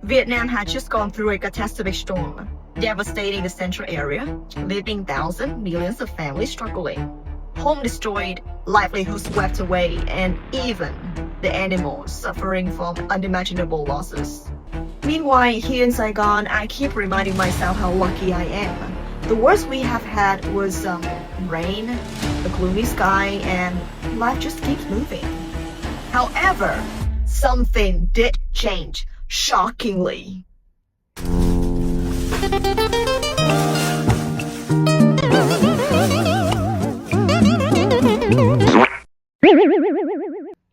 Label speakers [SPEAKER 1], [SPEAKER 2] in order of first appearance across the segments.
[SPEAKER 1] Vietnam had just gone through a catastrophic storm, devastating the central area, leaving thousands, millions of families struggling. Home destroyed, livelihood swept away, and even the animals suffering from unimaginable losses. Meanwhile, here in Saigon, I keep reminding myself how lucky I am. The worst we have had was rain, a gloomy sky, and life just keeps moving. However, something did change, shockingly.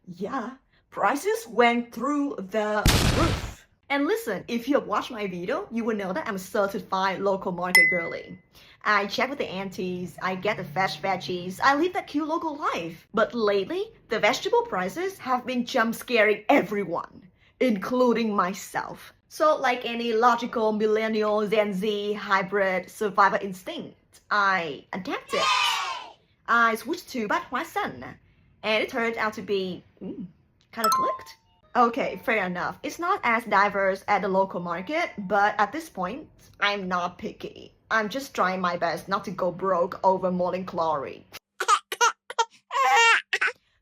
[SPEAKER 1] Yeah, prices went through the roof. And listen, if you have watched my video, you will know that I'm a certified local market girly. I check with the aunties, I get the fresh veggies, I live that cute local life. But lately, the vegetable prices have been jump scaring everyone, including myself. So like any logical millennial Gen Z hybrid survival instinct, I adapted. I switched to Bách Hoá Xanh, and it turned out to be kind of clicked. Okay, fair enough. It's not as diverse at the local market, but at this point, I'm not picky. I'm just trying my best not to go broke over morning glory.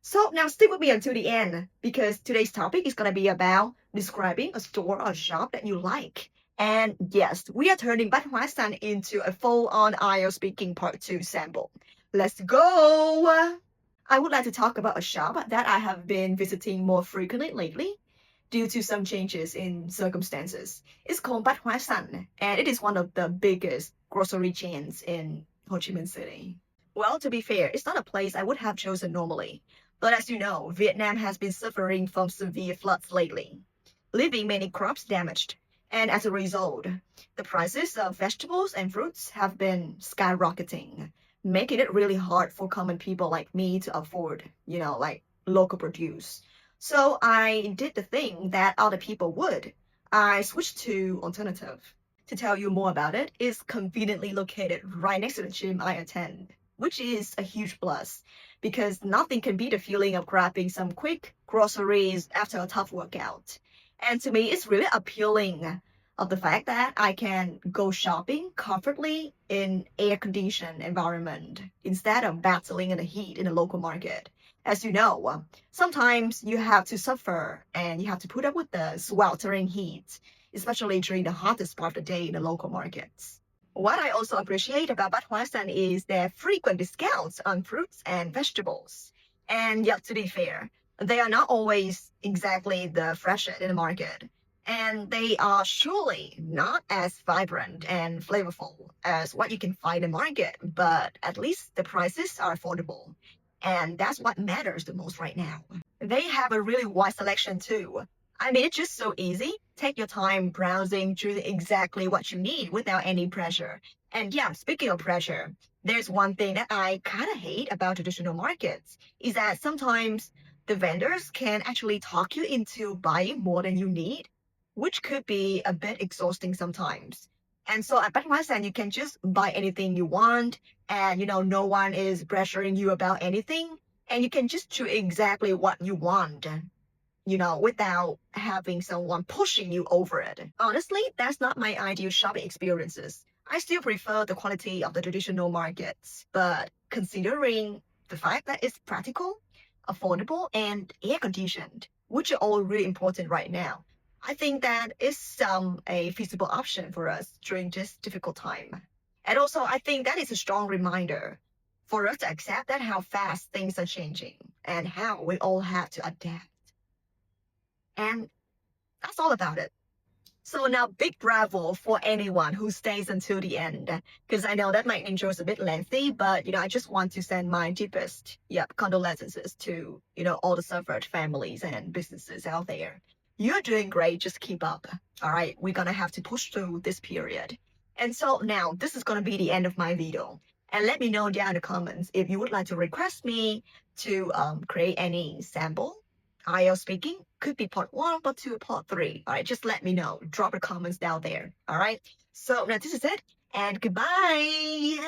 [SPEAKER 1] So now stick with me until the end, because today's topic is gonna be about describing a store or shop that you like. And yes, we are turning Bách Hoá Xanh into a full-on IELTS Speaking Part II sample. Let's go! I would like to talk about a shop that I have been visiting more frequently lately due to some changes in circumstances. It's called Bách Hoá Xanh, and it is one of the biggest grocery chains in Ho Chi Minh City. Well, to be fair, it's not a place I would have chosen normally. But as you know, Vietnam has been suffering from severe floods lately, leaving many crops damaged. And as a result, the prices of vegetables and fruits have been skyrocketing, making it really hard for common people like me to afford, like local produce. So I did the thing that other people would. I switched to alternative. To tell you more about it, it's conveniently located right next to the gym I attend, which is a huge plus because nothing can beat the feeling of grabbing some quick groceries after a tough workout. And to me, it's really appealing of the fact that I can go shopping comfortably in air-conditioned environment instead of battling in the heat in the local market. As you know, sometimes you have to suffer and you have to put up with the sweltering heat, especially during the hottest part of the day in the local markets. What I also appreciate about Bách Hoá Xanh is their frequent discounts on fruits and vegetables. And yet, to be fair, they are not always exactly the freshest in the market. And they are surely not as vibrant and flavorful as what you can find in the market, but at least the prices are affordable. And that's what matters the most right now. They have a really wide selection too. I mean, it's just so easy. Take your time browsing, choosing exactly what you need without any pressure. And yeah, speaking of pressure, there's one thing that I kind of hate about traditional markets is that sometimes the vendors can actually talk you into buying more than you need, which could be a bit exhausting sometimes. And so at Bách Hoá Xanh, you can just buy anything you want, and no one is pressuring you about anything, and you can just choose exactly what you want, without having someone pushing you over it. Honestly, that's not my ideal shopping experiences. I still prefer the quality of the traditional markets, but considering the fact that it's practical, affordable, and air-conditioned, which are all really important right now, I think that is a feasible option for us during this difficult time. And also, I think that is a strong reminder for us to accept that how fast things are changing and how we all have to adapt. And that's all about it. So now, big bravo for anyone who stays until the end, because I know that my intro is a bit lengthy, but I just want to send my deepest condolences to all the suffered families and businesses out there. You're doing great, just keep up. All right, we're gonna have to push through this period. And so now this is gonna be the end of my video. And let me know down in the comments if you would like to request me to create any sample IELTS speaking. Could be part 1, part 2, part 3. All right, just let me know. Drop the comments down there. All right. So now this is it, and goodbye.